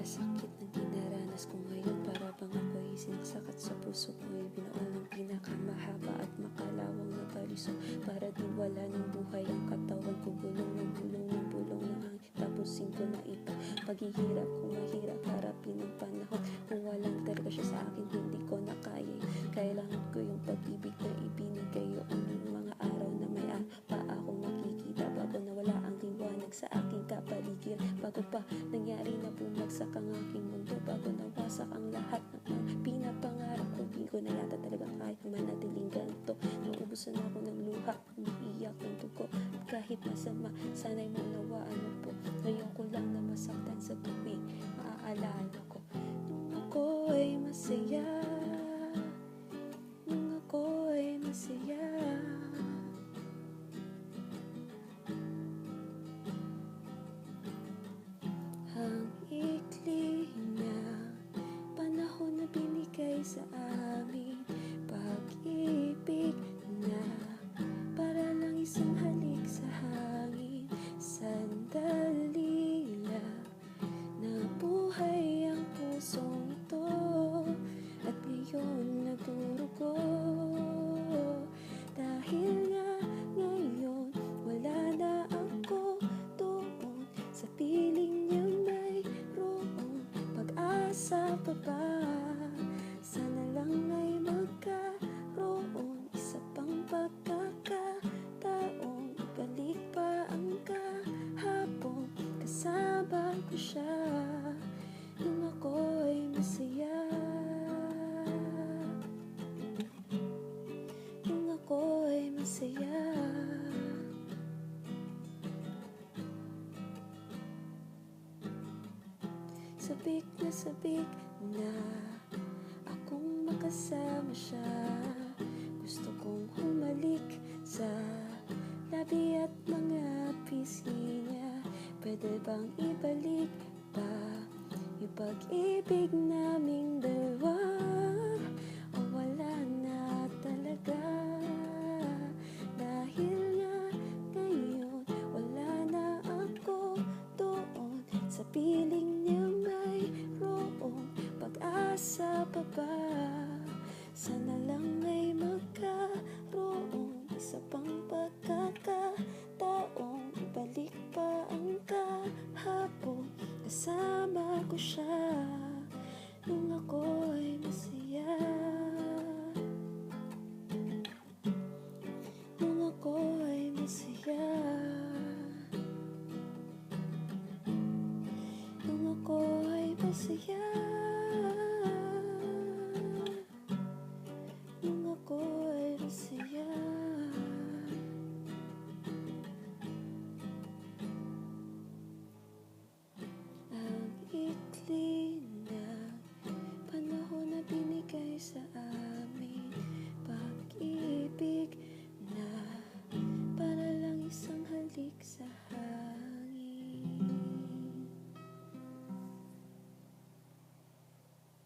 Napakasakit ng dinaranas ko ngayon. Para bang ako'y sinaksak at sa puso ko'y binaon ng pinakamahaba at makalawang na baliso. Para di wala ng buhay ang katawan ko. Bulong ng bulong ng bulong ng hangin. Tapusin ko na ito. Paghihirap kung mahirap harapin ang panahon. Kung walang talaga siya sa akin, hindi ko na kaya. Kailangan ko yung pag-ibig na ibinigay. Yung mga araw na may pa akong nakikita. Bago nawala ang liwanag sa aking kapaligiran. Bago pa nangyari na bumagsak ang aking mundo. Bago nawasak ang lahat ng mga pinapangarap ko. Di ko na yata talaga kahit manatiling ganito. Naubusan ako ng luha, umiiyak ng dugo. Kahit masama, sana'y maunawaan mo po. Ngayon ko lang na masaktan sa tuwing maaalala ko. Nung ako'y masaya, nung ako'y masaya. Ang ikli na panahon na binigay sa amin. Pag-ibig na para lang isang halik sa hangin. Sandali lang nabuhay ang pusong ito. At ngayon nagdurugo. Dahil nga ngayon wala na ako doon. Sa piling niya mayroon pag-asa pa ba? Sana lang ay magkaroon isa pang pagkakataon. Ibalik pa ang kahapon kasama ko siya. Nung ako'y masaya, nung ako'y masaya. Sabik na akong makasama siya. Gusto kong humalik sa labi at mga pisngi niya. Pwede bang ibalik pa yung pag-ibig naming dalawa? O wala na talaga? Dahil nga ngayon wala na ako doon. Sa piling niya mayroon pag-asa pa ba? Sana